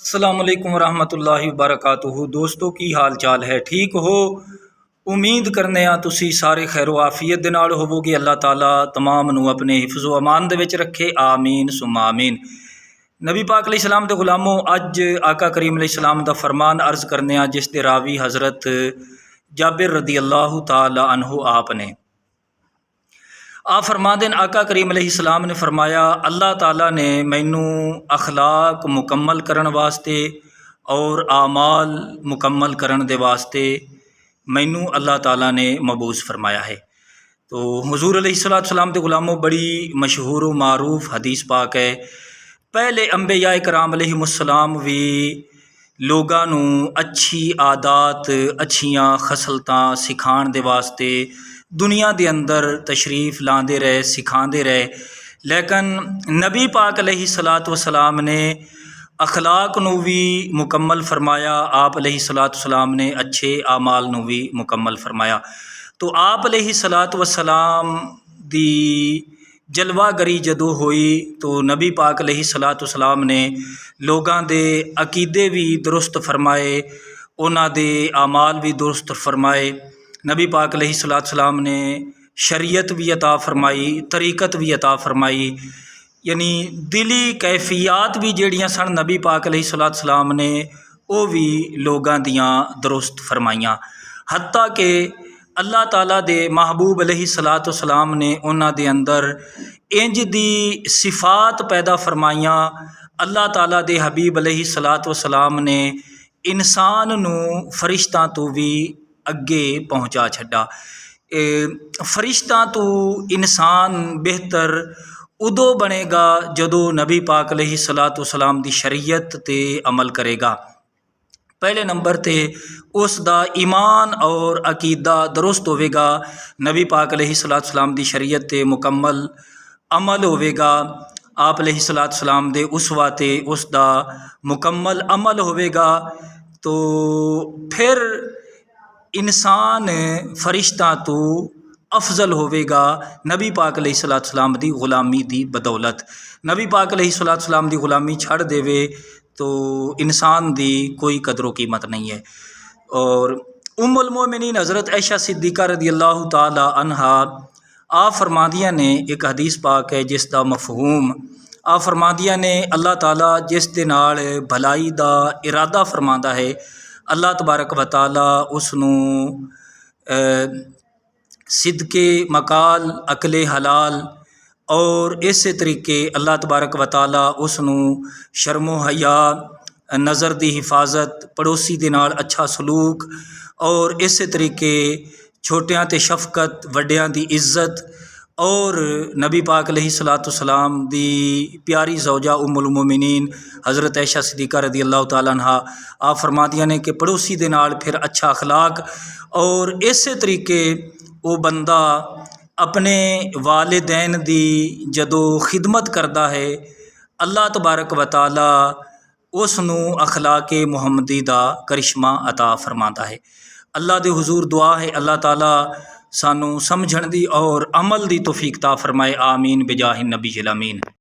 अस्सलाम वालेकुम रहमतुल्लाहि वबरकातुहू। दोस्तों की हाल चाल है, ठीक हो? उम्मीद करने तुसी सारे खैरो आफियत दे नाल होवोगे। अल्लाह ताला तमाम नू अपने हिफ्ज़ व अमान दे विच रखे, आमीन सुम्मा आमीन। नबी पाक अलैहिस्सलाम दे गुलामों, अज आका करीम अलैहिस्सलाम दा फरमान अर्ज़ करने जिस दे रावी हज़रत जाबिर रदी अल्लाह ताला अन्हु आप ने। आप फरमाते हैं, आका करीम अलैहिस्सलाम ने फरमाया, अल्लाह ताला ने मैनू अखलाक मुकम्मल करन वास्ते और आमाल मुकम्मल करन दे वास्ते मैनू अल्लाह ताला ने मबूस फरमाया है। तो हुज़ूर अलैहिस्सलाम दे गुलामों, बड़ी मशहूर व मारूफ हदीस पाक है। पहले अंबिया कराम अलैहिमुस्सलाम भी लोगों नू अच्छी आदात, अच्छियाँ खसलतां सिखाण दे वास्ते दुनिया के अंदर तशरीफ़ लाते रहे, सिखाते रहे। लेकिन नबी पाक अलैहिस्सलातु वस्सलाम ने अखलाक नू भी मुकम्मल फरमाया, आप अलैहिस्सलातु वस्सलाम ने अच्छे आमाल नू भी मुकम्मल फरमाया। तो आप अलैहिस्सलातु वस्सलाम दी जलवागरी जदों हुई तो नबी पाक अलैहिस्सलातु वस्सलाम ने लोगों के अकीदे भी दुरुस्त फरमाए, उन्हां दे आमाल भी दुरुस्त फरमाए। नबी पाक अलैहिस्सलातु वस्सलाम ने शरीयत भी अता फरमाई, तरीक़त भी अता फरमाई, यानी दिली कैफियत भी जड़ियाँ सन नबी पाक अलैहिस्सलातु वस्सलाम ने वो भी लोगों दियाँ दुरुस्त फरमाइयाँ। हत्ता कि अल्लाह ताला दे महबूब अलैहिस्सलातु वस्सलाम ने उन्हां दे अंदर इंज दी सिफात पैदा फरमाइयाँ। अल्लाह ताला दे हबीब अलैहिस्सलातु वस्सलाम ने इंसान नू फरिश्तां तो भी अगे पहुँचा छड्डा। फरिश्तां तो इंसान बेहतर उदों बनेगा जदों नबी पाक अलैहिस्सलातु वस्सलाम दी शरीयत ते अमल करेगा। पहले नंबर ते उसका ईमान और अकीदा दुरुस्त होवेगा, नबी पाक अलैहिस्सलातु वस्सलाम दी शरीयत ते मुकम्मल अमल होवेगा, आप अलैहिस्सलातु वस्सलाम दे उसवा ते उसका मुकम्मल अमल होवेगा। तो फिर इंसान फरिश्तां तो अफजल होवेगा नबी पाक अलैहिस्सलातु वस्सलाम दी गुलामी दी बदौलत। नबी पाक अलैहिस्सलातु वस्सलाम दी गुलामी छड़ देवे तो इंसान दी कोई कदर कीमत नहीं है। और उम्मुल मोमिनीन हज़रत आयशा सिद्दीक़ा रदी अल्लाह ताला अन्हा आप फरमादियाँ ने, एक हदीस पाक है जिसका मफहूम आप फरमादियाँ ने, अल्लाह ताला जिस दे नाल भलाई दा इरादा फरमाता है, अल्लाह तबारक व तआला उसनू सिदके मकाल, अकले हलाल और इस तरीके अल्लाह तबारक व तआला उसनू शर्मो हया, नज़र की हिफाजत, पड़ोसी दे नाल अच्छा सलूक और इस तरीके छोटियां ते शफकत, वड्डियां दी इज़्ज़त और नबी पाक अलैहिस्सलातु वस्सलाम दी प्यारी ज़ौजा उम्मुल मोमिनीन हज़रत आयशा सिद्दीक़ा रदी अल्लाह ताला अन्हा आप फरमादियाँ ने कि पड़ोसी दे नाल फिर अच्छा अखलाक और इस तरीके वो बंदा अपने वालिदैन दी जदों खिदमत करता है, अल्लाह तबारक व तआला उसनू अखलाके मुहम्मदी दा करिश्मा अता फरमाता है। अल्लाह दे हुजूर दुआ है, अल्लाह ताला सानू समझण दी और अमल दी तौफीक ता फरमाए, आमीन बिजाहिन नबी अमीन।